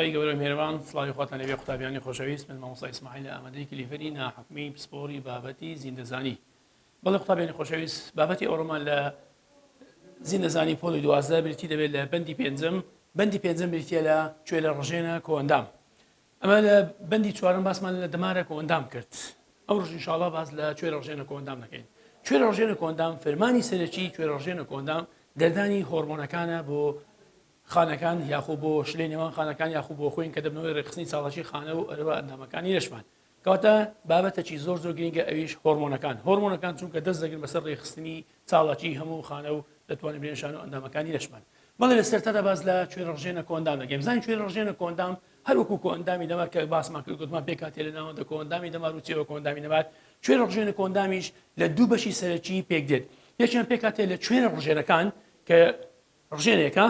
خواهی گەورە میهرەبان سڵاوی خواتان لەبێ قوتابیانی خۆشەویست من مامۆستا ئیسماعیل ئامادەی کلیڤەری ناحوکمی پسپۆری بابەتی زیندەزانی بەڵێ قوتابیانی خۆشەویست بابەتی ئەوڕۆمان لە زیندەزانی پۆلی 12 بریتی دەبێت لە بەندی پێنجەم بەندی پێنجەم بریتیە لە کوێ لە ڕژێنە کۆئەندام ئەمە لە بەندی چوارەم باسمان لە دەمارە کۆئەندام کرد ئەو ڕۆژ ئینشاڵڵا باس لە کوێ لە ڕژێنە کۆئەندام دەکەین کوێ لە ڕژێنە کۆئەندام فەرمانی سەرەکی کوێ لە ڕژێنە کۆئەندام دەردانی هۆرمۆنەکانە بۆ خانەکان یاخۆ بۆ شلەی نێوان خانەکان یاخۆ بۆ خۆین کە دەبنەوەی ڕێخستنی چاڵەکی خانە و ئەرەوە ئەندامەکانی لەشمان کەواتە بابەتێکی زۆر گرنگە ئەویش هۆرمۆنەکان چونکە دەست دەگرن بەسەر ڕێخستنی چاڵەکی هەموو خانە و دەتوانین برێنشان و ئەندامەکانی لەشمان بەڵێ لە سەرەتادا باز لە کوێ لە ڕژێنە کۆئەندام دەگەین بزانین کوێ لە ڕژێنە کۆئەندام هەروەکو کۆئەندامی دەمار کە باسمان کرد گوتمان پێکاتێ لە ناوەندە کۆئەندامی دەمار و چێوە کۆئەندامی دەمار کوێ لە ڕژێنە کۆئەندامیش لە دوو بەشی سەرەکی پێک دێت یەکیان پێکاتێ لە کوێ لە ڕژێنەکان کە ڕژێنێکە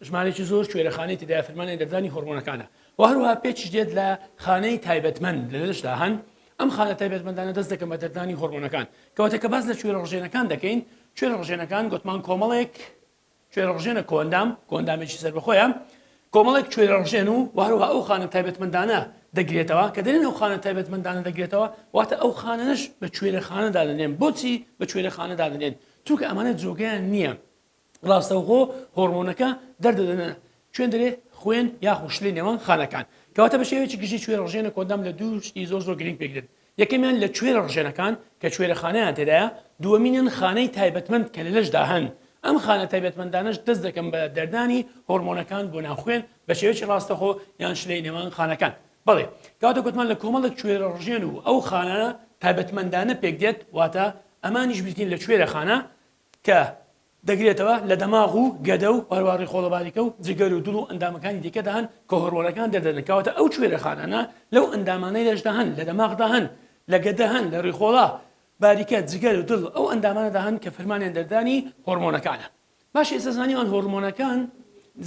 ژمارەی زۆر کوێرەخانەی تێدایە فەرمانی دەردانی هۆرمۆنەکانە و هەروەها پێچ دێت لە خانەی تایبەتمەند لە لەشدا هەن ئەم خانە تایبەتمەندانە دەست دەکەن بە دەردانی هۆرمۆنەکان کەواتە کە باز لە کوێ لە ڕژێنەکان دەکەین کوێ لە ڕژێنەکان گوتمان کۆمەڵێک کوێ لە ڕژێنە کۆئەندامێکی سەربەخۆیان کۆمەڵێک کوێ لە ڕژێن و هەروەها ئەو خانە تایبەتمەندانە دەگرێتەوە کە دەرێن ئەو خانە تایبەتمەندانە دەگرێتەوە واتە ئەو خانەش بە کوێرەخانەدا دەنێن بۆچی بە کوێرەخانەدا دەنێن چونکە ئەمانە جۆگەیان نییە ڕاستەوخۆ هۆرمۆنەکە دەردەدەنە کوێن دەرێ خوێن یاخۆ شلەی نێوان خانەکان کەواتە بە شێوەیەکی گشتی کوێ لە ڕژێنە کۆئەندام لە دوو شتی زۆر گرنگ پێکدێت یەکەمیان لە کوێ لە ڕژێنەکان کە کوێرەخانەیان تێدایە دووەمینیان خانەی تایبەتمەند کە لە لەشدا هەن ئەم خانە تایبەتمەندانەش دەست دەکەن بە دەردانی هۆرمۆنەکان بۆ ناوخوێن بە شێوەیەکی ڕاستەخۆ یان شلەی نێوان خانەکان بەڵێ کەواتە گوتمان لە کۆمەڵێک کوێ لە ڕژێن و ئەو خانە تایبەتمەندانە پێک دێت واتە ئەمانیش بریتین لە کوێرەخانە کە دەگرێتەوە لە دەماغ و گەدە و هەروەها ڕێخۆڵەباریکە و جگەر و دڵ و ئەندامەکانی دیکەدا هەن کە هۆرمۆنەکان دەردەدەن کەواتە ئەو کوێرەخانانە لەو ئەندامانەی لەشدا هەن لە دەماغدا هەن لە گەدە هەن لە ڕێخۆڵە باریکە جگەر و دڵ ئەو ئەندامانەدا هەن کە فەرمانیان دەردانی هۆرمۆنەکانە باش ئێستا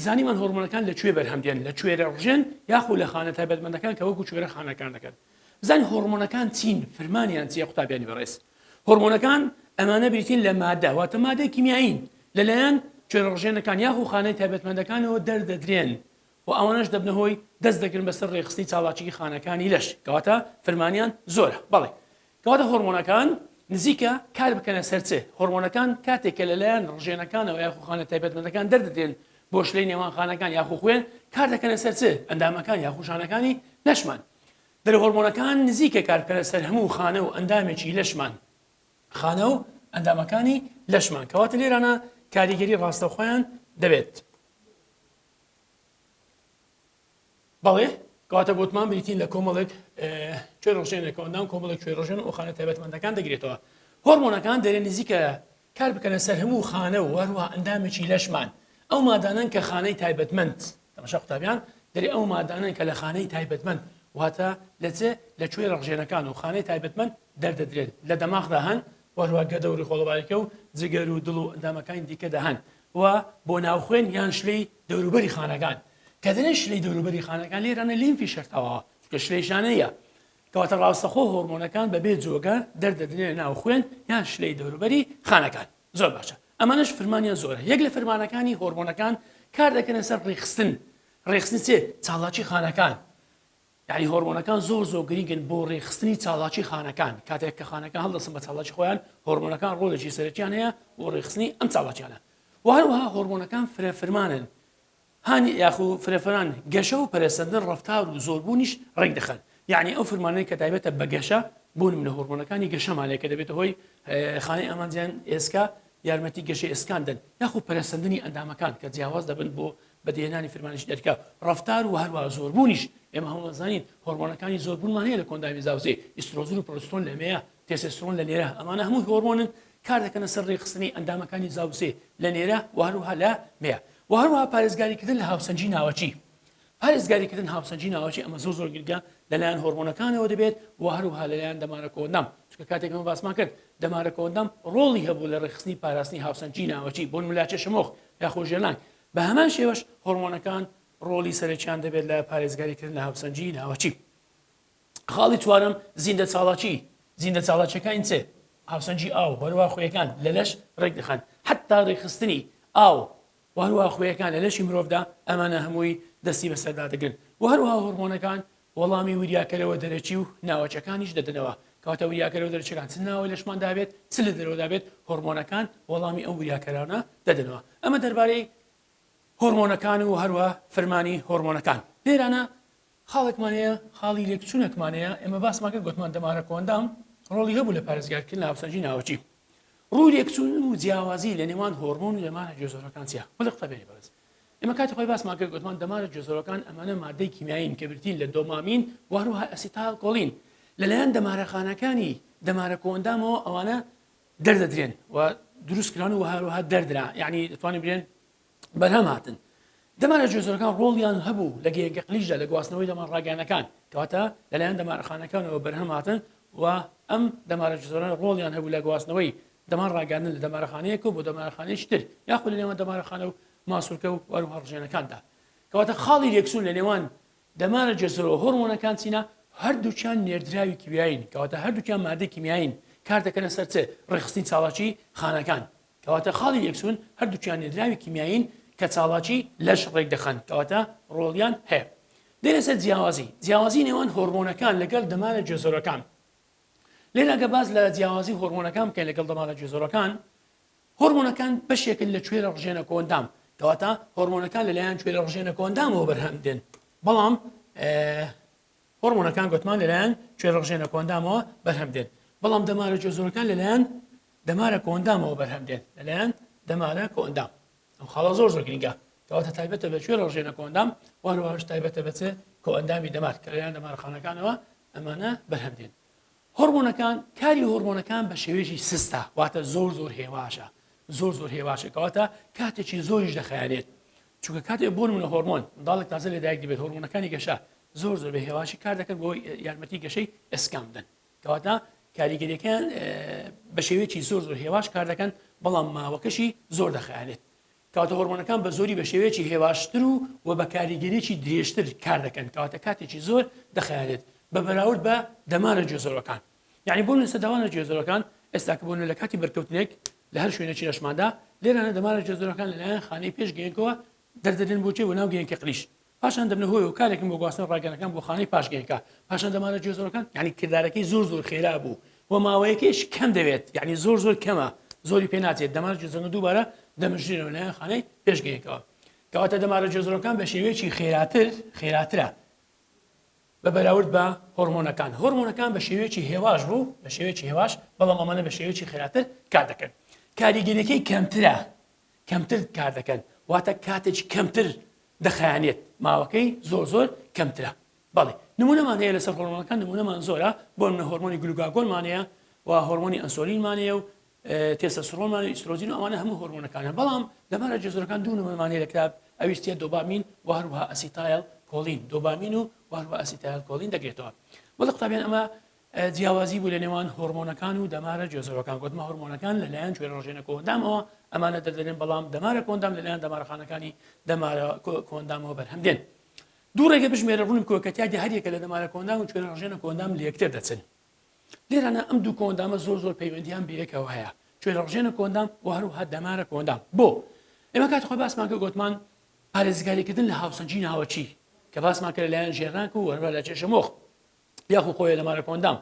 زانیمان هۆرمۆنەکان لە کوێ بەرهەمدێن لە کوێرە ڕژێن یاخو لە خانە تایبەتمەندەکان کە وەکو کوێرە خانەکان دەکەن بزانین هۆرمۆنەکان چین فەرمانیان چیە قوتابیانی بەڕێز هۆرمۆنەکان ئەمانە بریتین لە مادە واتە مادەی کیمیایین لەلایەن کوێ لە ڕژێنەکان یاخو خانەی تایبەتمەندەکانەوە دەردەدرێن و ئەوانەش دەبنە هۆی دەست دەگرن بەسەر ڕێخستنی چاڵاکی خانەکانی لەش کەواتە فەرمانیان زۆرە بەڵێ کەواتە هۆرمۆنەکان نزیکە کار بکەنە سەرچێ هۆرمۆنەکان کاتێک کە لەلایەن ڕژێنەکانەوە یاخو خانە تایبەتمەندەکان دەردەدرێن بۆ شلەی نێوان خانەکان یاخو خوێن کار دەکەنە سەرچێ ئەندامەکان یاخو شانەکانی لەشمان دەرە هۆرمۆنەکان نزیکە کار بکەنە سەر هەموو خانە و ئەندامێکی لەشمان خانە و ئەندامەکانی لەشمان کەواتە لێرانە کاریگەری ڕاستەوخۆیان دەبێت بەڵێ کەواتە گوتمان بریتین لە کۆمەڵێک کوێ ڕژێنە کۆئەندام کۆمەڵێک کوێ ڕژێن و خانە تایبەتمەندەکان دەگرێتەوە هۆرمۆنەکان دەرێن نزیکە کار بکەنە سەر هەموو خانە و هەروەها ئەندامێکی لەشمان ئەو مادانن کە خانەی تایبەتمەند تەماشا قوتابیان دەرێ ئەو مادانن کە لە خانەی تایبەتمەند واتە لە کوێ ڕژێنەکان و خانەی تایبەتمەند دەردەدرێن لە دەماغدا هەن وەروها گەدە و ڕێخۆڵەباریکە و جگەر و دڵ و ئەندامەکانی دیکەدا هەن و بۆ ناوخوێن یان شلەی دەوروبەری خانەکان کە دەرێن شلەی دەوروبەری خانەکان لێرانە لیمفی شەرتەوە کە شلەیشانەیە کەواتە ڕاستەخۆ هۆرمۆنەکان بەبێ جۆگە دەردەدرێنە ناوخوێن یان شلەی دەوروبەری خانەکان زۆر باشە ئەمانش فەرمانیان زۆرە یەک لە فەرمانەکانی هۆرمۆنەکان کار دەکەنە سەر ڕێخستنی چێ چاڵاکی خانەکان یعنی هۆرمۆنەکان زۆر گرنگن بۆ ڕێخستنی چاڵاکی خانەکان کاتێک کە خانەکان هەڵدەسن بە چاڵاکی خۆیان هۆرمۆنەکان ڕۆڵێکی سەرەکیان هەیە بۆ ڕێخستنی ئەم چاڵاکیانە و هەروەها هۆرمۆنەکان فرێفەرمانن هانی یاخو فرێفەران گەشە و پەرەسەندن ڕەفتار و زۆربوونیش ڕێک دەخەن یعنی ئەو فەرمانەی کە تایبەتە بە گەشە بۆ نمونە هۆرمۆنەکانی گەشەمانەیە کە دەبێتە هۆی خانەی ئامانجیان ئێسکا یارمەتی گەشەی ئێسکاندن یاخو پەرەسەندنی ئەندامەکان کە جیاواز دەبن بۆ بەدێهێنانی فەرمانیش دەرکا ڕەفتار و هەروەها زۆربوونیش ئێمە هەمووزانین هۆرمۆنەکانی زۆربوونمان هەیە لە کۆندامی زاوزێ ئیسترۆژن و پرۆستۆن لەمەیە تێستۆستێرۆن لە نێرە ئەمانە هەموو هۆرمۆنن کار دەکەنە سەر ڕێخستنی ئەندامەکانی زاوزێ لە نێرە و هەروەها لە مەیە و هەروەها پارێزگاریکردن لە هاوسەنجی ناوەچی پارێزگاریکردن هاوسەنجی ناوەچی ئەمە زۆر گرنگە لەلایەن هۆرمۆنەکانەوە دەبێت و هەروەها لەلایەن دەمارە کۆئەندام چونکە کاتێک ئەمە باسمان کرد دەمارە کۆئەندام ڕۆڵی هەبوو لە ڕێخستنی پاراستنی هاوسەنجی ناوەچی بۆ ملاچە شمۆخ یاخۆ ژێرلانگ بە هەمان شێوەش هۆرمۆنەکان ڕۆڵی سەرەکیان دەبێت لە پارێزگاریکردن لە هاوسەنجی ناوەچی خاڵی چوارم زیندە چاڵاکیەکان چێ هاوسەنجی ئاو بەروە خۆیەکان لە لەش ڕێک دەخەن حتا ڕێخستنی ئاو و هەروەها خوێیەکان لە لەشی مرۆڤدا ئەمانە هەمووی دەستی بەسەردا دەگرن و هەروەها هۆرمۆنەکان وەڵامی وریاکەرەوە دەرەچی و ناوەچەکانیش دەدنەوە کەواتە وریاکەرەوە دەرەچەکان چ ناوەی لەشماندا بێت چ لە دەرەوەدا بێت هۆرمۆنەکان وەڵامی ئەو وریاکەرانە دەدنەوە ئەمە دەربارەی هۆرمۆنەکان و هەروە فەرمانی هۆرمۆنەکان لێرانە خاڵێکمانەیە خاڵی لێکچوونەکمانەیە ئێمە باسماکە گوتمان دەمارە کۆندام ڕۆڵی هەبوو لە پارێزگارکردن لە هاوسەنگی ناوەچی ڕووی لێکچوون و جیاوازی لە نێوان هۆرمۆن و دەمارە گوێزۆرەکان چییە وەڵی قوتابیانی بەڕێز ئێمە کاتی خۆی باسمان کرد گوتمان دەمارە گوێزۆرەکان ئەمانە مادەی کیمیایین کە برتین لە دۆمامین و هەروەها ئەسیتالکۆلین لەلایەن دەمارەخانەکانی دەمارە کۆندامەوە ئەوانە دەردەدرێن و دروستکران و هەروەها دەردرا یعنی دەتوانین بڵێن بەرهەم هاتن دەمارە گوێزۆرەکان ڕۆڵیان هەبوو لە گەیەنگەقلیشدا لە گواستنەوەی دەمان ڕاگەیانەکان کەواتە لەلایەن دەمارەخانەکانەوە بەرهەم هاتن و ئەم دەمارە گوێزۆران ڕۆڵیان هەبوو لە گواستنەوەی دەمان ڕاگەاندن لە دەمارەخانەیەک و بۆ دەمارەخانەیەکی تر یاخود لە نێوان دەمارەخانە و ماسوولکە و هەروەها ڕژێنەکاندا کەواتە خاڵی لێکچوون لە نێوان دەمارە گوێزۆرە و هۆرمۆنەکان چینە هەردووچیان نێردراوی کیمیایین کەواتە هەردووچیان مادەی کیمیایین کار دەکەنە سەر چ ڕێخستنی چاڵاکی خانەکان کەواتە خاڵی لێکچوون هەردووچیان نێردراوی کیمیایین کە چاڵاکی لەش ڕێک دەخەن کەواتە ڕۆڵیان هەیە دێنە سەر جیاوازی نێوان هۆرمۆنەکان لەگەڵ دەمارە گوێزۆرەکان لێرەگە باز لە جیاوازی هۆرمۆنەکان بکەین لەگەڵ دەمارە گوێزۆرەکان هۆرمۆنەکان بەشێکن لە کوێرە ڕژێنە کۆندام کەواتە هۆرمۆنەکان لەلایەن کوێرە ڕژێنە کۆندامەوە بەرهەم دێن بەڵام هۆرمۆنەکان گوتمان لەلایەن کوێرە ڕژێنە کۆندامەوە بەرهەم دێن بەڵام دەمارە گوێزۆرەکان لەلایەن دەمارە کۆندامەوە بەرهەم دێن لەلایەن دەمارە کۆندام ئەم خاڵە زۆر گرنگە کەواتە تایبەتە بە کوێرە ڕژێنە کۆندام و هەروەهاش تایبەتە بە چ کۆئەندامی دەمار کە لەلایەن دەمارەخانەکانەوە ئەمانە بەرهەم دێن هۆرمۆنەکان کاری هۆرمۆنەکان بە شێوێژی سستە واتە زۆر هێواشە زۆر هێواشە کەواتە کاتێکی زۆریش دەخایێت چونکە کاتێک بۆ نمونە هۆرمۆن منداڵێک تازە لەدایک دەبێت هۆرمۆنەکانی گەشە زۆر بە هێواشی کار دەکەن بۆ یارمەتی گەشەی ئەسکام بدەن کەواتە کاریگەریەکان بە شێوەیەکی زۆر هێواش کار دەکەن بەڵام ماوەکەشی زۆر دەخایێت کەواتە هۆرمۆنەکان بە زۆری بە شێوەیەکی هێواشتر و بە کاریگەریەکی درێژتر کار دەکەن کەواتە کاتێکی زۆر دەخایێت بە بەراورد بە دەمارە گوێزۆرەکان یعنی بۆ نووسە داوانە گوێزۆرەکان ئێستا کە بوون لە کاتی بەرکەوتنێک لە هەر شوێنێکی لەشماندا لێرانە دەمارە گوێزۆرەکان لەلایەن خانەی پێش گەیەنکەوە دەردەدرێن بۆچێ بۆ ناو گەیەنکە قلیش پاشان دەبنە هۆی و کارێکم بۆ گواستن ڕاگەنەکان بۆ خانەی پاشگەیەنکە پاشان دەمارە گوێزۆرەکان یعنی کردارەکەی زۆر خێرا بوو و ماوەیەکیش کەم دەوێت یعنی زۆر کەمە زۆری پێ ناچێت دەمارە گوێزۆرە دووبارە دەمژێنەوە لەلایەن خانەی پێش گەیەنکەوە کەواتە دەمارە گوێزۆرەکان بە شێوەیەکی خێراترە بە بەراورد بە هۆرمۆنەکان بە شێوەیەکی هێواش بوو بە شێوەیەکی هێواش بەڵام ئەمانە بە شێوەیەکی خێراتر کار دەکەن کاریگەریەکەی کەمتر کار دەکەن واتە کاتێکی کەمتر دەخایەنێت ماوەکەی زۆر کەمترە بەڵێ نمونەمان هەیە لەسەر هۆرمۆنەکان نمونەمان زۆرە بۆ منە هۆرمۆنی گلوکاگۆنمانەیە و هۆرمۆنی ئەنسۆلینمانەیە و تێستۆستێرۆنمان و ئیسترۆژین و ئەوانە هەموو هۆرمۆنەکانە بەڵام دەمارە گوێزۆرەکان دوو نمونەمانەیە لە کتاب ئەویستیە دۆپامین و هەروەها ئەسیتایلکۆلین دۆپامین و هەروەها ئەسیتایلکۆلین دەگرێتەوە وەڵی قوتابیان ئەمە جیاوازی بوو لە نێوان هۆرمۆنەکان و دەمارە گوێزۆرەکان گوتمە هۆرمۆنەکان لەلایەن کوێرە ڕژێنە کۆندامەوە ئەمانە دەردەدرێن بەڵام دەمارە کۆندام لەلایەن دەمارەخانەکانی دەمارە کۆندامەوە بەرهەم دێن دوو ڕێگە بژمێرە ڕوونم کۆکەتیاگە هەریەکە لە دەمارە کۆندام و کوێرە ڕژێنە کۆندام لە یەکتر دەچن لێرانە ئەم دوو کۆندامە زۆر پەیوەندیان بەیەکەوە هەیە کوێرە ڕژێنە کۆندام و هەروەها دەمارە کۆندام بۆ ئێمە کاتی خۆی باسمان کرد گوتمان پارێزگاریکردن لە هاوسەنگی ناوەچی کە باسمان کرد لەلایەن ژێرناک و هەروە لە چێشە مۆخ یاخو خۆی دەمارە کۆندام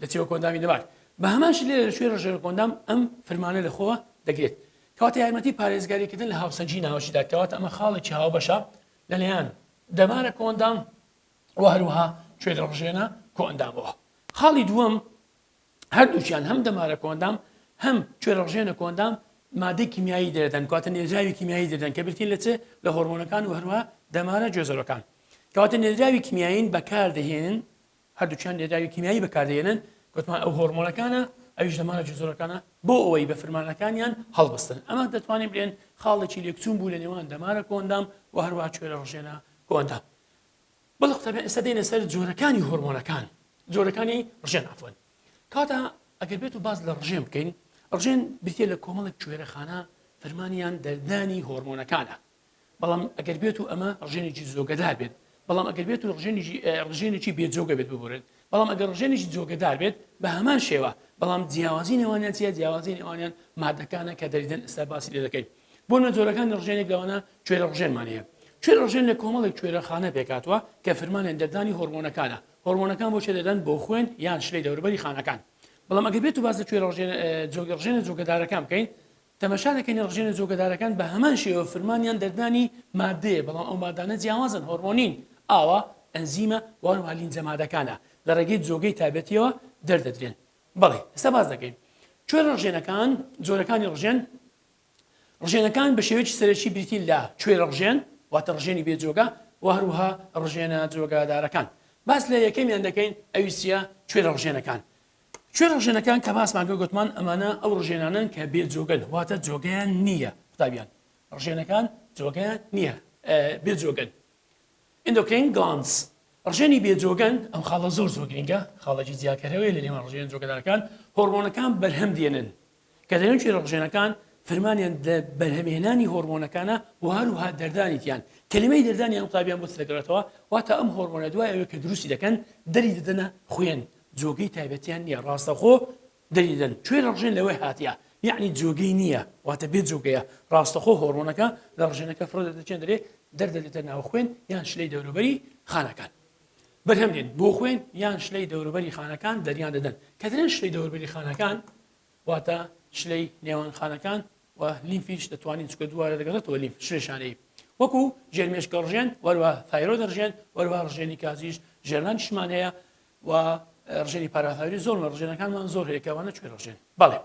لە چێوە کۆندامی دەمار بە هەمانش لێرە لە کوێرە ڕژێنە کۆندام ئەم فەرمانە لەخۆوە دەگرێت کەواتە یارمەتی پارێزگاریکردن لە هاوسەنگی ناوەچیدا کەواتە ئەمە خاڵێکی هاوبەشە لەلایەن دەمارە کۆندام و هەروەها کوێرە ڕژێنە کۆندامەوە خاڵی دووەم هەردووچیان هەم دەمارە کۆندام هەم کوێرە ڕژێنە کۆندام مادەی کیمیایی دەردەن کەواتە نێردراوی کیمیایی دەردەن کە برتین لە چ لە هۆرمۆنەکان و هەروەها دەمارە گوێزۆرەکان کەواتە نێردراوی کیمیایین بەکاردەهێنن هەردووچیان نێردراوی کیمیایی بەکاردەهێنن گوتمان ئەو هۆرمۆنەکانە ئەویش دەمارە گوێزۆرەکانە بۆ ئەوەی بە فەرمانەکانیان هەڵبستن ئەمە دەتوانین بڵێن خاڵێکی لێکچوون بوو لە نێوان دەمارە کۆندام و هەروەها کوێرە ڕژێنە کۆندام بەڵێ قوتابیان ئێستا دێنە سەر جۆرەکانی هۆرمۆنەکان جۆرەکانی ڕژێن عەفوەن کەواتە ئەگەر بێت و باز لە ڕژێن بکەین ڕژێن بریتە لە کۆمەڵێک کوێرەخانە فەرمانیان دەردانی هۆرمۆنەکانە بەڵام ئەگەر بێت و ئەمە ڕژێنێکی جۆگەدار بێت بەڵام ئەگەر بێت و ڕژێنێکی بێجۆگە بێت ببورێت بەڵام ئەگەر ڕژێنێکی جۆگەدار بێت بە هەمان شێوە بەڵام جیاوازی نێوانیان چیە جیاوازی نێوانیان مادەکانە کە دەریدەن ئێستا باسی لێ دەکەین بۆ نەجۆرەکان ڕژێنێک لەوانە کوێرە ڕژێنمانەیە کوێرە ڕژێن لە کۆمەڵێک کوێرەخانە پێکاتوە کە فەرمانیان دەردانی هۆرمۆنەکانە هۆرمۆنەکان بۆ چێ دەدەن بۆ خوێن یان شلەی دەوروبەری خانەکان بەڵام ئەگەر بێت و باز لە کوێرە ڕژێنە جۆگەدارەکان بکەین تەماشا دەکەین ڕژێنە جۆگەدارەکان بە هەمان شێوە فەرمانیان دەردانی مادەیە بەڵام ئەو مادانە جیاوازن هۆرمۆنین ئاوا ئەنزیمە وانوها لینجە مادەکانە لە ڕێگەی جۆگەی تایبەتیەوە دەردەدرێن بەڵێ ئێستا باز دەکەین کوێرە ڕژێنەکان جۆرەکانی ڕژێنەکان بە شێوەیەکی سەرەکی بریتین لە کوێرە ڕژێن واتە ڕژێنی بێجۆگە و هەروەها ڕژێنە جۆگەدارەکان باس لە یەکەمیان دەکەین ئەویسیە کوێرە ڕژێنەکان کوێرە ڕژێنەکان کە باسمان گوتمان ئەمانە ئەو ڕژێنانن کە بێجۆگەن واتە جۆگەیان نییە قوتابیان ڕژێنەکان جۆگەیان نییە بێجۆگەن ئندۆکرین گلانس ڕژێنی بێجۆگەن ئەم خاڵە زۆر گرنگە خاڵێکی زیادکەرەوەی لە نێوان ڕژێن جۆگەدارەکان هۆرمۆنەکان بەرهەم دێنن کە دەیان کوێرە ڕژێنەکان فەرمانیان بەرهەمهێنانی هۆرمۆنەکانە و هەروەها دەردانیتیان کلمەی دەردانیان قوتابیان بۆ دەگرێتەوە واتە ئەم هۆرمۆنە دوای ئەوەی کە دروستی دەکەن دەری دەدەنە خوێن جۆگەی تایبەتیان نییە ڕاستەخۆ دەری دەدەن کوێرە ڕژێن لەوەی هاتیە یعنی جۆگەی نییە واتە بێت جۆگەیە ڕاستەخۆ هۆرمۆنەکە لە ڕژێنەکە فرۆ دەچێن دەرێ دەردەدێتە ناو خوێن یان شلەی دەوروبەری خانەکان بەرهەم دێن بۆ خوێن یان شلەی دەوروبەری خانەکان دەریان دەدەن کە دەرێن شلەی دەوروبەری خانەکان واتە شلەی نێوان خانەکان و لیمفیش دەتوانین چکە دووارە دەگەڕێتەوە لیمف شلێشانەی وەکو ژێرمێشکە ڕژێن وەروە تایرۆید ڕژێن وەروە ڕژێنی کازیش ژێرمانیشمان هەیە و ڕژێنی پاراثایروید زۆر لە ڕژێنەکانمان زۆر هەیەکەوانە کوێرە ڕژێن بەڵێ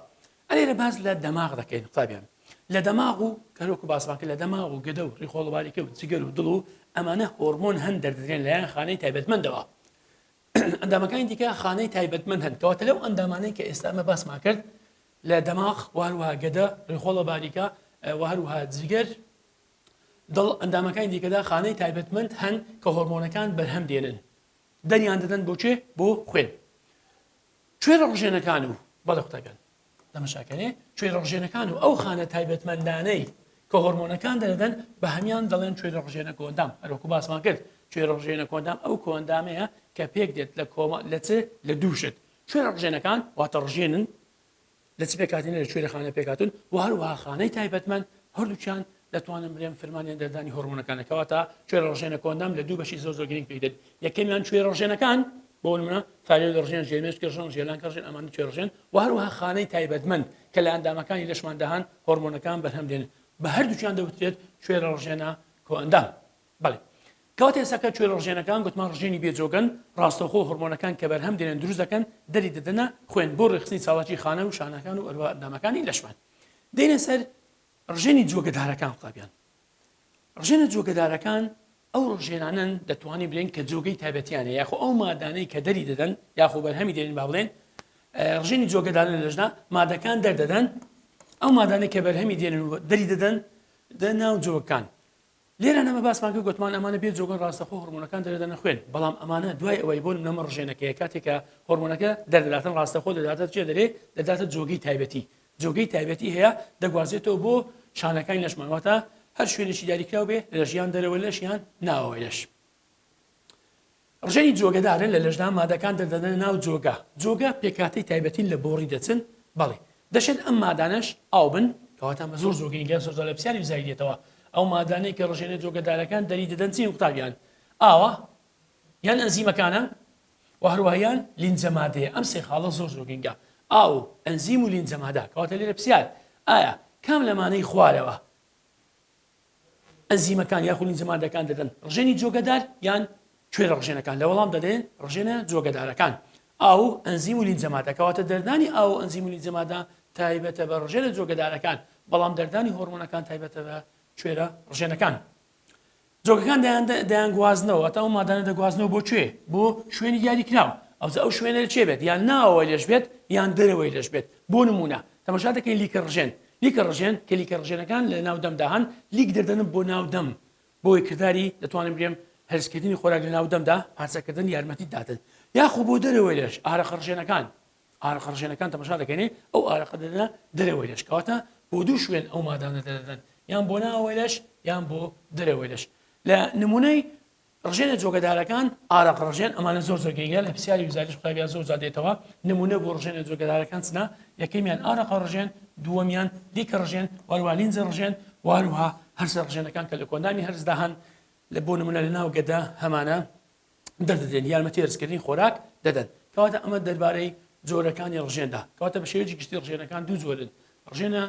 ئەلێرە باز لە دەماغ دەکەین قوتابیان لە دەماغ و کەرۆک و باسمان کرد لە دەماغ و گەدە و ڕیخۆڵباریکە و جگەر و دڵ و ئەمانە هۆرمۆن هەن دەردرێن لەلایەن خانەی تایبەتمەندەوە ئەندامەکانی دیکە خانەی تایبەتمەند هەن کەواتە لەو ئەندامانەی کە ئێستا ئەمە باسمان کرد لە دەماغ وهروەها گەدە ڕێخۆڵە باریکە و هەروەها جگەر دڵ ئەندامەکانی دیکەدا خانەی تایبەتمەند هەن کە هۆرمۆنەکان بەرهەم دێنن دەریان دەدەن بۆچێ بۆ خوێن کوێرە ڕژێنەکان و بەڵێ قوتابیان دەمەشاکەنێ کوێرە ڕژێنەکان و ئەو خانە تایبەتمەندانەی کە هۆرمۆنەکان دەدەن بە هەمان دەڵێن کوێرە ڕژێنە کۆندام هەروەکو باسمان کرد کوێرە ڕژێنە کۆندام ئەو کۆندامەیە کە پێک دێت لە کۆمە لە دووشت کوێرە ڕژێنەکان واتە ڕژێنن لە چ پێکاتین لە کوێرەخانە پێکاتون و هەروەها خانەی تایبەتمەند هەردووچیان دەتوانن بڵێن فەرمانیان دەردانی هۆرمۆنەکانەکەواتە کوێرە ڕژێنە کۆندام لە دوو بەشی زۆر گرنگ پێدێت یەکەمیان کوێرە ڕژێنەکان بۆ نمونە تایرۆید ڕژێن ژێرمێشکی ڕژێن ژێلانکە ڕژێن ئەمانە کوێرە ڕژێن و هەروەها خانەی تایبەتمەند کە لە ئەندامەکانی لەشمان دەهان هۆرمۆنەکان بەرهەم دێنن بە هەردووچیان دەوترێت کوێرە ڕژێنە کۆئەندام بەڵێ کەواتە ئێستا کوێرە ڕژێنەکان گوتمان ڕژێنی بێجۆگەن ڕاستەوخۆ هۆرمۆنەکان کە بەرهەم دێنن دروست دەکەن دەری دەدەنە خوێن بۆ ڕێخستنی چاڵاکی خانە و شانەکان و ئەروە ئەندامەکانی لەشمان دێنە سەر ڕژێنی جۆگەدارەکان قوتابیان ڕژێنە جۆگەدارەکان ئەو ڕژێنانن دەتوانین بڵێن کە جۆگەی تایبەتیانە یاخۆ ئەو مادانەی کە دەری دەدەن یاخۆ بەرهەمی دێنین با بڵێن ڕژێنی جۆگەدارن لەژنا مادەکان دەردەدەن ئەو مادانەی کە بەرهەمی دێنن و دەری دەدەن ناو جۆگەکان لێرە نەمە باسمان کرد گوتمان ئەمانە بێت جۆگەن ڕاستەخۆ هۆرمۆنەکان دەردەنە خوێن بەڵام ئەمانە دوای ئەوەی بۆ نەمە ڕژێنەکەیە کاتێکە هۆرمۆنەکە دەردەداتن ڕاستەخۆ دەداتە چێ دەرێ دەداتە جۆگەی تایبەتی هەیە دەگوازێتەوە بۆ شانەکانی لەشمانواتە هەر شوێنێکی دیاریکراو بێ لە ژیان دەرەوە لەش یان ناوەوەی لەش ڕژێنی جۆگەدارن لە لەژنا مادەکان دەردەدەنە ناو جۆگە پێکاتی تایبەتین لە بۆڕی دەچن بەڵێ دەشێت ئەم مادانەش ئاو بن کەواتە مە زۆر زۆرگەنگە زۆر لە پرسیاری وزای دێتەوە ئەو مادانەی کە ڕژێنە جۆگەدارەکان دەری دەدەن چین قوتابیان ئاوە یان ئەنزیمەکانە و هەروەهایان لینجە مادەیە ئەم سێ خاڵە زۆر زۆرگەنگە ئاو ئەنزیم و لینجە مادە کەواتە لێرە پرسیار ئایا کام لەمانەی خوارەوە ئەنزیمەکان یاخود لینجە مادەکان دەدەن ڕژێنی جۆگەدار یان کوێرە ڕژێنەکان لە وەڵام دەدەن ڕژێنە جۆگەدارەکان ئاو ئەنزیم و لینجە مادە کەواتە دەردانی ئاو ئەنزیم و لینجە مادە تایبەتە بە ڕژێنە جۆگەدارەکان بەڵام دەردانی هۆرمۆنەکان تایبەتە بە کوێرە ڕژێنەکان جۆگەکان دەیان گوازنەوە تا ئەو مادانە دەگوازنەوە بۆ کوێ بۆ شوێنی دیاریکراو ئەو شوێنە لە چێ بێت یان ناوەوەی لەش بێت یان دەرەوەی لەش بێت بۆ نمونە تەماشا دەکەین لیکە ڕژێن کە لیکە ڕژێنەکان لە ناودەمدا هەن لیک دەردەنن بۆ ناودەم بۆی کردداری دەتوانین بڵێم هەرسکردنی خۆراک لە ناودەمدا پارچەکردن یارمەتی دادن یاخۆ بۆ دەرەوەی لەش ئارەقە ڕژێنەکان تەماشا دەکەین ئەو ئارەقە دەدەنە دەرەوەی لەش کەواتە بۆ دوو شوێن ئەو مادانە دەدەن یان بۆ ناوەوەی لەش یان بۆ دەرەوەی لەش لە نمونەی ڕژێنە جۆگەدارەکان ئارەق ڕژێن ئەمانە زۆر زۆرگەنگە لە پرسیاری وزارش قوتابیان زۆر زادێتەوە نمونە بۆ ڕژێنە جۆگەدارەکان چنە یەکەمیان ئارەق ڕژێن دووەمیان دیکە ڕژێن وەروە لینجە ڕژێن واروها هەرس ڕژێنەکان کە لە کۆندانی هەرزدا هەن لە بۆ نمونە لە ناو گەدا هەمانە دەردەدەن یارمەتی هەرزکردنی خۆراک دەدەن کەواتە ئەمە دەربارەی جۆرەکانی ڕژێندا کەواتە بە شێوەیەکی گشتی ڕژێنەکان دوو جۆرن ڕژێنە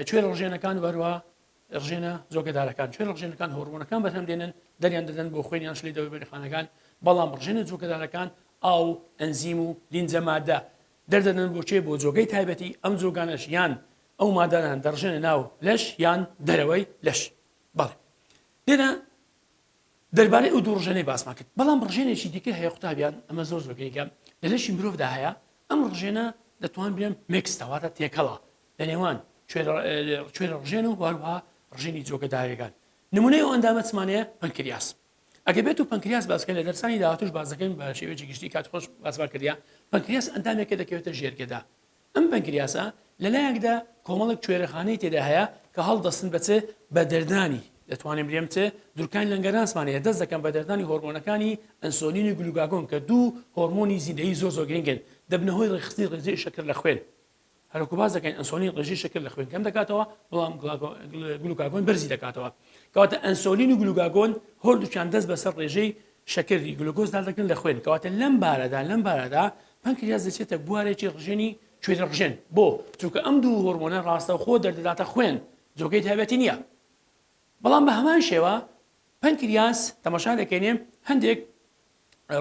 کوێرە ڕژێنەکان وەروە ڕژێنە جۆگەدارەکان کوێرە ڕژێنەکان هۆرمۆنەکان بەرهەم دێنن دەریان دەدەن بۆ خوێنیان شلی دەوری بەریخانەکان بەڵام ڕژێنە جۆگەدارەکان ئاو ئەنزیم و لینجە مادە دەردەدەن بۆ چێ بۆ جۆگەی تایبەتی ئەم جۆگانەش یان ئەو مادانان دەڕژێنە ناو لەش یان دەرەوەی لەش بەڵێ لێرە دەربارەی ئەو دوو ڕژێنەی باسمان کرد بەڵام ڕژێنێکی دیکە هەیە قوتابیان ئەمە زۆر زۆرگەیکە لە لەشی مرۆڤدا هەیە ئەم ڕژێنە دەتوان بێن میکس تەواتە تێکەڵە لە نێوان کوێرە ڕژێن و واروها ڕژێنی جۆگەدارەکان نمونەی ئەو ئەندامە چمانەیە پەنکریاس ئەگە بێت و پەنکریاس باسکەن لە دەرسانی داهاتوش باز دەکەین بە شێوەیەکی گشتی کات خۆش باسمان کردیا پەنکریاس ئەندامێکە دەکەوێتە ژێرگەدا ئەم پەنکریاسە لەلایەکدا کۆمەڵک کوێرەخانەی تێدا هەیە کە هەڵدەستن بەچێ بە دەردانی دەتوانین بڵێم چێ دوورکانی لەنگەرانسمانەیە دەست دەکەن بە دەردانی هۆرمۆنەکانی ئەنسۆلین و گلوکاگۆن کە دوو هۆرمۆنی زیندەیی زۆر زۆر گرنگن دەبنەوەی ڕێخستی ڕێژەی شەکر لە خوێن هەروکو باز دەکەین ئەنسۆلین ڕێژەی شەکر لە خوێن کەم دەکاتەوە بەڵام گلوکاگۆن بەرزی دەکاتەوە کەواتە ئەنسۆلین و گلوکاگۆن هەردووچیان دەست بەسەر ڕێژەی شەکری گلوکۆزدا دەکەن لە خوێن کەواتە لەم بارەدا پەنکریاس دەچێتە بوارێکی ڕژێنی کوێرە ڕژێن بۆ چونکە ئەم دوو هۆرمۆنە ڕاستەوخۆ دەردەداتە خوێن جۆگەی تایبەتی نییە بەڵام بە هەمان شێوە پەنکریاس تەماشا دەکەینێ هەندێک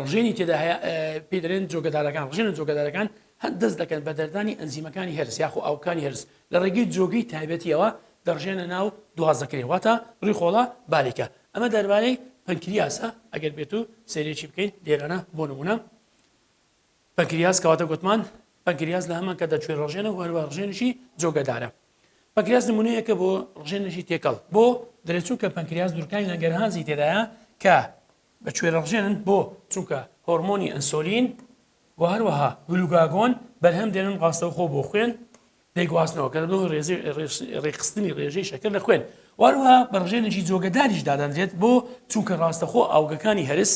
ڕژێنی تێدا هەیە پێ دەڵێن جۆگەدارەکان ڕژێنە جۆگەدارەکان دەست دەکەن بە دەردانی ئەنزیمەکانی هەرس یاخو ئاوکانی هەرس لە ڕێگەی جۆگەی تایبەتیەوە دەڕژێنە ناو دوازدەکرێ واتە ڕیخۆڵە باریکە ئەمە دەربارەی پەنکریاسە ئەگەر بێت و سێرێکی بکەین لێرانە بۆ نمونە پەنکریاس کەواتە گوتمان پەنکریاس لە هەمان کە دەچێت ڕژێنە وەروە ڕژێنشی جۆگەدارە پەنکریاس نمونەیەکە بۆ ڕژێنشی تێکەڵ بۆ دەرێت کە پەنکریاس دوورکانی لەنگەرهانزی تێدایە کە بە کوێرە ڕژێنن بۆ چونکە هۆرمۆنی ئەنسۆلین و هەروەها گلوکاگۆن بەرهەم دێنن ڕاستەوخۆ بۆ خوێن دەیگواستنەوە کە بۆ ڕێخستنی ڕێژەی شەکر لە خوێن واروها بە ڕژێنێکی جۆگەداریش دادەنرێت بۆ چونکە ڕاستەخۆ ئاوگەکانی هەرس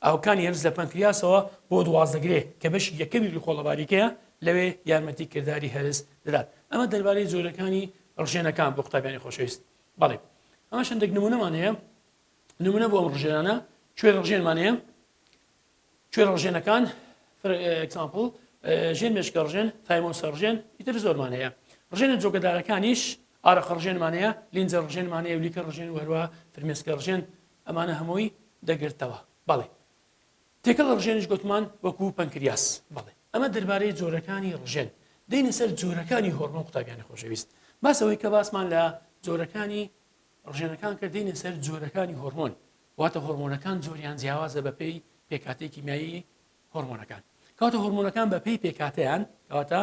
ئاوکانی هەرس لە پەنکریاسەوە بۆ دوازدەگرێ کە بەشی یەکەمی ڕیخۆڵە باریکەیە لەوێ یارمەتی کردداری هەرس دەدات ئەمە دەربارەی جۆرەکانی ڕژێنەکان بۆ قوتابیانی خۆشەویست بەڵێ ئەمە شەندێک نمونەمان هەیە نمونە بۆ ئەم ڕژێنانە کوێرە ڕژێنمان هەیە کوێرە ڕژێنەکان ئەکزامپڵ ژێن مێشکە ڕژێن تایمۆسە ڕژێن ئیتر زۆرمان هەیە ڕژێنە جۆگەدارەکانیش ئارەقە ڕژێنمان هەیە لینجە ڕژێنمان هەیە ولیکە ڕژێن وەروە فرمێسکە ڕژێن ئەمانە هەمووی دەگرتەوە بەڵێ تێکەڵ ڕژێنش گوتمان وەکو پەنکریاس بەڵێ ئەمە دەربارەی جۆرەکانی ڕژێن دەینە سەر جۆرەکانی هۆرمۆن قوتابیانی خۆشەویست باسەوەی کە باسمان لە جۆرەکانی ڕژێنەکان کە دەینە سەر جۆرەکانی هۆرمۆن واتە هۆرمۆنەکان جۆریان جیاوازە بە پێی پێکاتەی کیمیایی هۆرمۆنەکان کەواتە هۆرمۆنەکان بە پێی پێکاتەیان کەواتە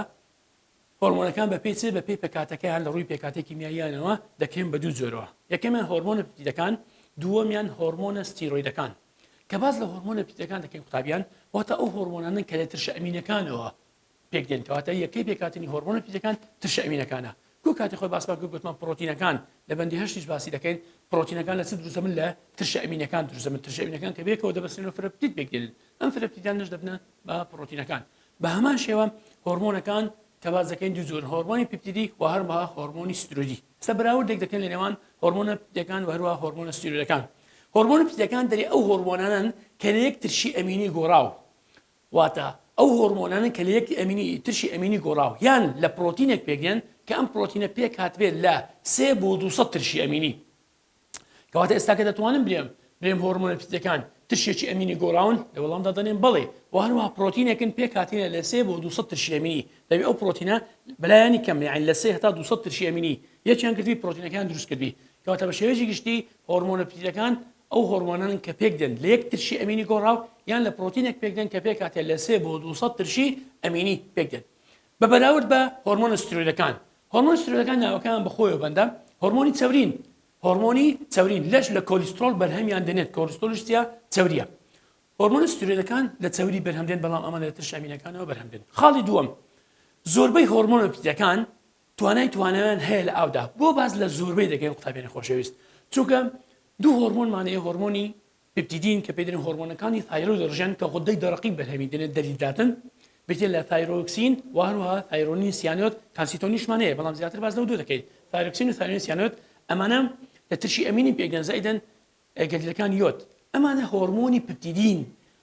هۆرمۆنەکان بە پێی بە پێی پێکاتەکەیان لە ڕووی پێکاتی کیمیاییانەوە دەکەین بە دوو جۆرەوە یەکەمیان هۆرمۆنە پێپتیدەکان دووەمیان هۆرمۆنە ستیرۆیدەکان کە باز لە هۆرمۆنە پێپتیدەکان دەکەین قوتابیان واتە ئەو هۆرمۆنانن کە لە ترشە ئەمینەکانەوە پێک دێن کەواتە یەکەی پێکاتنی هۆرمۆنە پێپتیدەکان ترشە ئەمینەکانە کو کاتی خۆی باس گوتمان پرۆتینەکان لە بەندی هەشتیش باسی دەکەین پرۆتینەکان لە چ دروستەبن لە ترشە ئەمینەکان دروستەبن ترشە ئەمینەکان کە بێکەوە دەبەستێنەوە فرەپتید پێک دێنن ئەم فرەپتیدان نەش دەبنە بە پرۆتینەکان بە هەمان شێوە هۆرمۆنەکان کە باز دەکەین دوو جۆر هۆرمۆنی پێپتیدی و هەروەها هۆرمۆنی ستیرۆیدی ئێستا بەراورد دەکەین لە نێوان هۆرمۆنە پێپتیدەکان و هەروەها هۆرمۆنە ستیرۆیدەکان هۆرمۆنە پێپتیدەکان دەری ئەو هۆرمۆنانن کە لە یەک ترشی ئەمینی گۆڕاو واتە ئەو هۆرمۆنانن کە لە یەک ترشی ئەمینی گۆڕاو یان لە پرۆتینێک پێکدێن کە ئەم پرۆتینە پێک هاتبێت لە 3 بۆ 200 ترشی ئەمینی کەواتە ئێستا کە دەتوانم بڵێم هۆرمۆنە پێپتیدەکان ترشێکی ئەمینی گۆڕاون لە وەڵامدا دەنێن بڵێ و هەروەها پرۆتینێکن پێک هاتینە لە 3 بۆ 200 ترشی ئەمینی دەبێت ئەو پرۆتینە بەلایانی کەم یعنی لە 3 هەتا 200 ترشی ئەمینی یەکیان کردی پرۆتینەکان دروست کردی کەواتە بە شێوەیەکی گشتی هۆرمۆنە پێپتیدەکان ئەو هۆرمۆنانن کە پێک دێن لە یەک ترشی ئەمینی گۆڕاو یان لە پرۆتینێک پێک دێن کە پێک هاتێ لە 3 بۆ 200 ترشی ئەمینی پێک دێن بە بەراورد بە هۆرمۆنە ستیرۆیدەکان هۆرمۆن ستیرۆیدەکان ناوەکان بەخۆیەوە بەندە هۆرمۆنی چەورین لەش لە کۆلیسترۆل بەرهەمیان دێنێت کۆلیسترۆلش چیە چەوریە هۆرمۆنە ستیرۆیدەکان لە چەوری بەرهەم دێن بەڵام ئەمە لە ترشە ئەمینەکانەوە بەرهەم دێن خاڵی دووەم زۆربەی هۆرمۆنە پێپتیدەکان توانایان هەیە لە ئاودا بۆ باز لە زۆربەی دەگەین قوتابیانی خۆشەویست چونکە دوو هۆرمۆنمانەیە هۆرمۆنی پێپتیدین کە پێدرێن هۆرمۆنەکانی تایرۆید ڕژێن کە خودەی دەرەقی بەرهەمی دێنێت دەریداتن بێتێت لە تایرۆکسین و هەروەها تایرۆنین سیانۆت کالسیتۆنیشمان هەیە بەڵام زیاتر باز لەو دوو دەکەین تایرۆکسین و تایرۆنین سیانۆت ئەمانە لە ترشی ئەمینی پێگەن زائیدەن گەردیلەکان یۆد ئەمانە هۆرمۆنی پپتیدین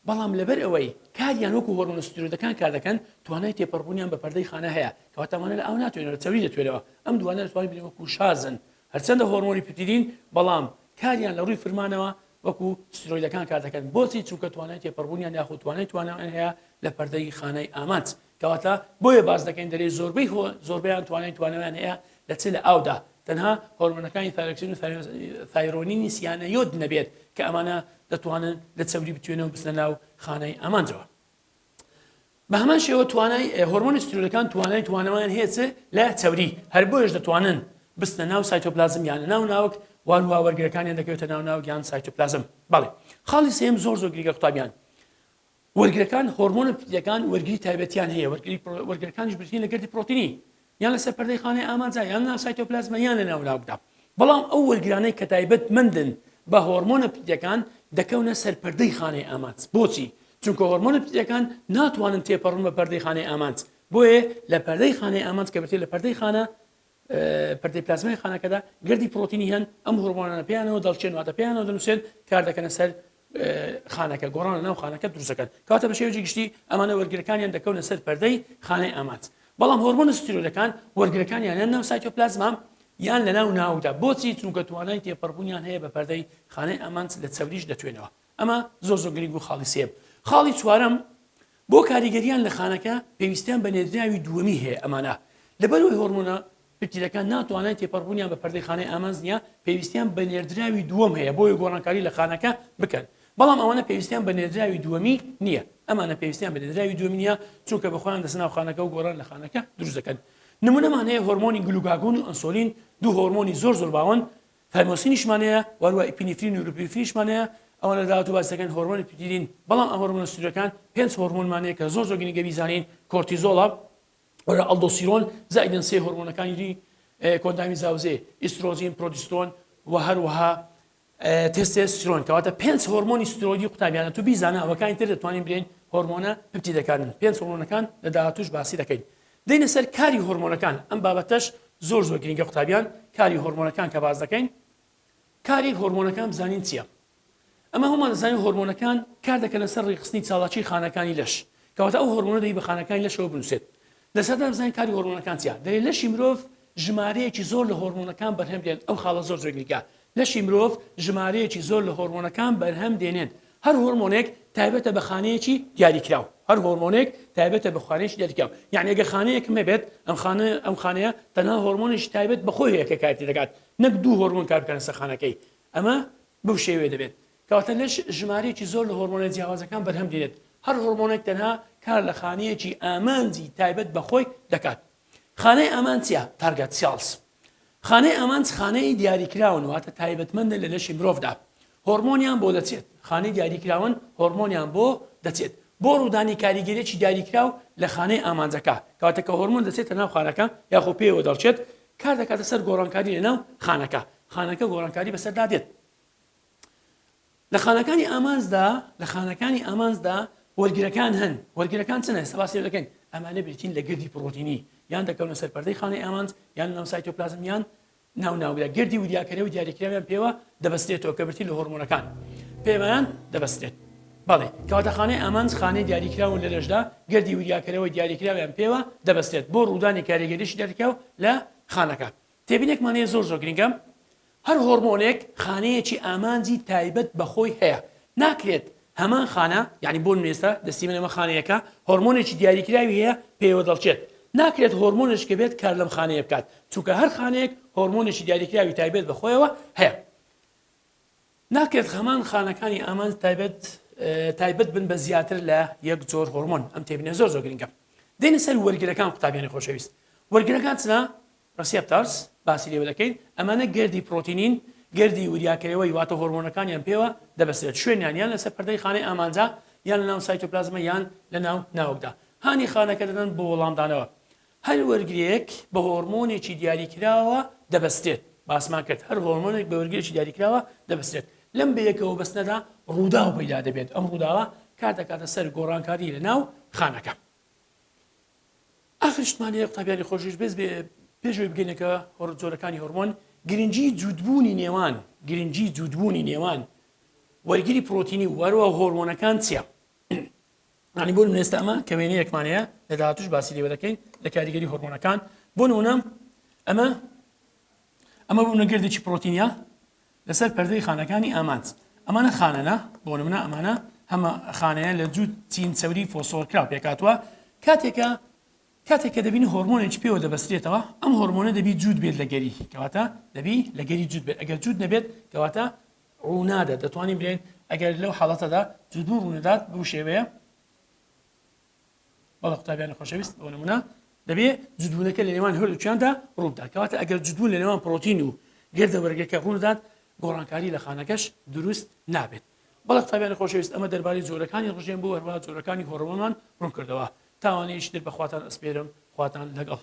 بەڵام لەبەر ئەوەی کاریان وەکو هۆرمۆن ستیرۆیدەکان کار دەکەن توانای تێپەڕبوونیان بە پەردەی خانە هەیە کەواتەمانە لە ئەو ناتوێنێت چەوری دەتوێتەوە ئەم دوانە دەتوانین بڵێن وەکو شازن هەرچەندە هۆرمۆنی پپتیدین بەڵام کاریان لە ڕووی فرمانەوە وەکو ستیرۆیدەکان کار دەکەن بۆچی چونکە توانای تێپەڕبوونیان یاخود توانایان هەیە لە پەردەی خانەی ئامانج کەواتە بۆیە باز دەکەین دەرێ زۆربەیان توانایان هەیە لە چ لە ئاودا تەنها هۆرمۆنەکانی تایرۆکسین و تایرۆنینی سیانەیۆد نەبێت کە ئەمانە دەتوانن لە چەوری بتوێنەوە بچنە ناو خانەی ئامانجەوە بە هەمان شێوە توانای هۆرمۆنی ستیرۆیدەکان توانەوەیان هەیە لە چەوری هەر بۆیش دەتوانن بستە ناو سایتۆپلازم یانە ناو ناوک واروها وەرگەکانیان دەکەوێتە ناو یان سایتۆپلازم بەڵێ خاڵی سێم زۆر گریگە قوتابیان وەرگەکان هۆرمۆنە پپتیدەکان وەرگری تایبەتیان هەیە وەرگەکانیش برتین لە گەردی پرۆتینی یان لەسەر پەردەی خانەی ئامانجا یان ناو سایتۆپلازمە یان لە ناو ناوکدا بەڵام ئەو وەرگرانەی کە تایبەتمەندن بە هۆرمۆنە پپتیدەکان دەکەونە سەر پەردەی خانەی ئامانج بۆچی چونکە هۆرمۆنە پپتیدەکان ناتوانن تێپەڕن بە پەردەی خانەی ئامانج بۆیە لە پەردەی خانەی ئامانج کە بێت لە پەردەی خانە پەردەی پلازمای خانەکەدا گردی پرۆتینی هەن ئەم هۆرمۆنانە پێیانەوە دەڵچێن واتە پێیانەوە دەنووسێن کار دەکەنە سەر خانەکە گۆڕانە ناو خانەکە دروستەکەن کاتە بە شێوەیەکی گشتی ئەمانە وەرگەکانیان دەکەونە سەر پەردەی خانەی ئامانج بەڵام هۆرمۆن ستیرۆیدەکان وەرگەکانیان یان ناو سایتۆپلازم یان لە ناو ناودا بۆچی چونکە توانای تێپەڕبوونیان هەیە بە پەردەی خانەی ئامانج لە چەوریش دەتوێنەوە ئەمە زۆر گرنگ و خاڵی سێم خاڵی چوارەم بۆ کاریگەریان لە خانەکە پێویستیان بە نێردراوی دووەمی هەیە ئەمانە لەبەرەوەی هۆرمۆنە پپتیدەکان ناتوانای تێپەڕبوونیان بە پەردەی خانەی ئامانج نییە پێویستیان بە نێردراوی دووەم هەیە بۆی گۆڕانکاری لە خانەکە بکەن بەڵام ئەوانە پێویستیان بە نێردراوی دووەمی نییە ئەمانە پێویستیان بە نێردراوی دووەمی نییە چونکە بەخۆیان دەچنە ناو خانەکە و گۆڕان لە خانەکە دروست دەکەن نمونەمان هەیە هۆرمۆنی گلوکاگۆن و ئەنسۆلین دوو هۆرمۆنی زۆر باوەن تایمۆسینیشمان هەیە وەروە ئیپینفرین و نوروپینفرینیشمان هەیە ئەوانە داهاتوو باس دەکەن هۆرمۆنی پپتیدین بەڵام ئەم هۆرمۆنە ستیرۆیدەکان پێنج هۆرمۆنمان هەیە کە زۆر گرنگە بیزانین کۆرتیزۆڵە وەرە ئەلدۆستیرۆن زائیدەن سێ هۆرمۆنەکانی کۆندامی زاوزێ ئیسترۆژین پرۆجسترۆن و هەروەها تستۆستیرۆن کەواتە پێنج هۆرمۆنی ستیرۆیدی قوتابیانە تو بیزانە ئەوەکانی تر دەتوانین برێن هۆرمۆنە پپتیدەکانن پێنج هۆرمۆنەکان لە داهاتووش باسی دەکەین دێنە سەر کاری هۆرمۆنەکان ئەم بابەتەش زۆر گرنگە قوتابیان کاری هۆرمۆنەکان کە باز دەکەین کاری هۆرمۆنەکان بزانین چییە ئەمە هەمومان دەزانین هۆرمۆنەکان کار دەکەن لەسەر ڕێخستنی چاڵاکی خانەکانی لەش کەواتە ئەو هۆرمۆنە دەی بە خانەکانی لەشەوە بنووسێت لەسەردا بزانین کاری هۆرمۆنەکان چییە دەرێ لەشی مرۆڤ ژمارەیەکی زۆر لە هۆرمۆنەکان بەرهەم دێن ئەو خاڵە زۆر گرنگە لەشی مرۆڤ ژمارەیەکی زۆر لە هۆرمۆنەکان بەرهەم دێنێن هەر هۆرمۆنێک تایبەتە بە خانەیەکی دیاریکراو هەر هۆرمۆنێک تایبەتە بە خانەیەکی دیاریکراو یعنی ئەگە خانەیەک مەبێت ئەم خانەیە تەنها هۆرمۆنێکی تایبەت بەخۆی هەیە کە کاتی دەکات نەک دوو هۆرمۆن کار بکەن سەر خانەکەی ئەمە بەو شێوەیە دەبێت کەواتە لەش ژمارەیەکی زۆر لە هۆرمۆنە جیاوازەکان بەرهەم دێنێت هەر هۆرمۆنێک تەنها کار لە خانەیەکی ئامانجی تایبەت بەخۆی دەکات خانەی ئامانج چییە تارگەت سێلز خانەی ئامانج خانەی دیاریکراون واتە تایبەتمەندە لە لەشی مرۆڤدا هۆرمۆنیان بۆ دەچێت خانەی دیاریکراون هۆرمۆنیان بۆ دەچێت بۆ ڕوودانی کاریگەریەکی دیاریکراو لە خانەی ئامانجەکە کەواتە کە هۆرمۆن دەچێتە ناو خانەکە یاخۆ پێوە دەڵچێت کار دەکاتە سەر گۆڕانکاری لە ناو خانەکە گۆڕانکاری بەسەردا دێت لە خانەکانی ئامانجدا وەرگرەکان هەن وەرگرەکان چنە سەباسی دەکەین ئەمانە بریتین لە گردی پرۆتینی یان دەکەونە سەر پەردەی خانەی ئامانج یان ناو سایتۆپلازم یان ناودا گردی وریاکەرەوە دیاریکراویان پێوە دەبەستێتەوە کە برتی لە هۆرمۆنەکان پێوەیان دەبەستێت بەڵێ کەواتە خانەی ئامانج خانەی دیاریکراون لە لەشدا گردی وریاکەرەوە دیاریکراویان پێوە دەبەستێت بۆ ڕوودانی کاریگەریشی دیاریکراو لە خانەکە تێبینێکمانەیە زۆر گرنگە هەر هۆرمۆنێک خانەیەکی ئامانجی تایبەت بەخۆی هەیە ناکرێت هەمان خانە یعنی بۆ نوێستە دەستی منەمە خانەیەەکە هۆرمۆنێکی دیاریکراوی هەیە پێوە دەڵچێت ناکرێت هۆرمۆنش کە بێت کار لەم خانەیە بکات چونکە هەر خانەیەک هۆرمۆنێکی دیاریکراوی تایبەت بەخۆیەوە هەیە ناکرێت هەمان خانەکانی ئامانج تایبەت بن بە زیاتر لە یەک جۆر هۆرمۆن ئەم تێبینە زۆر گرنگە دێنە سەر وەرگرەکان قوتابیانی خۆشەویست وەرگرەکان چنە ڕسیپتارز باسی لێوە دەکەین ئەمانە گردی پرۆتینین گردی وریاکەرەوەی واتە هۆرمۆنەکانیان پێوە دەبەستێت شوێنیان یان لەسەر پەردەی خانەی ئامانجا یان لە ناو سایتۆپلازمە یان لە ناو ناوکدا هانی خانەکە دەدەن بۆ وەڵامدانەوە هەر وەرگرەیەک بە هۆرمۆنێکی دیاریکراوە دەبەستێت باسمان کرد هەر هۆرمۆنێک بە وەرگرێکی دیاریکراوە دەبەستێت لەم بەیەکەوە بەستنەدا ڕوودا و پەیدا دەبێت ئەم ڕووداوە کار دەکاتە سەر گۆڕانکاری لە ناو خانەکە ئاخر شتمانەیە قوتابیانی خۆشویست بێز پێشوی بگەینەکە جۆرەکانی هۆرمۆن گرنگی جوودبوونی نێوان وەرگری پرۆتینی و وەروە هۆرمۆنەکان چییە؟ ینی بۆ نێستا ئەمە کە وێنەیەکمانەیە لە داهاتوش باسی لێوە دەکەین لە کاریگەری هۆرمۆنەکان بۆ نمونە ئەمە بوونە گردێکی پرۆتینیا لەسەر پەردەی خانەکانی ئامانج ئەمانە خانەنە بۆ نمونە ئەمانە هەمە خانەیە لە جوود چین چەوری فۆسفۆرکراو پێکاتوە کاتێککە دەبین هۆرمۆنێکی پێوە دەبەسترێتەوە ئەم هۆرمۆنە دەبی جوود بێت لە گەری کەواتە دەبی لە گەری جوود بێت ئەگەر جوود نەبێت کەواتە ڕوونادە دەتوانین برێن ئەگەر لەو حاڵەتەدا جوودبوو ڕوونەدات بەو شێوەیە بەڵە قوتابیانی خۆشەویست بۆ نمونە دەبێت جوودبوونەکە لە نێوان هەردووچیاندا ڕووبدات کەواتە ئەگەر جوودبوون لە نێوان پرۆتین و گردە وەرگەکە ڕوونەدات گۆڕانکاری لە خانەکەش دروست نابێت بەڵە قوتابیانی خۆشەویست ئەمە دەربارەی جۆرەکانی ڕژێن بوو هەروە جۆرەکانی هۆرمۆنمان ڕوون کردەوە تاوانەیەش در بەخواتان ئەسپێرم خواتان لەگەڵ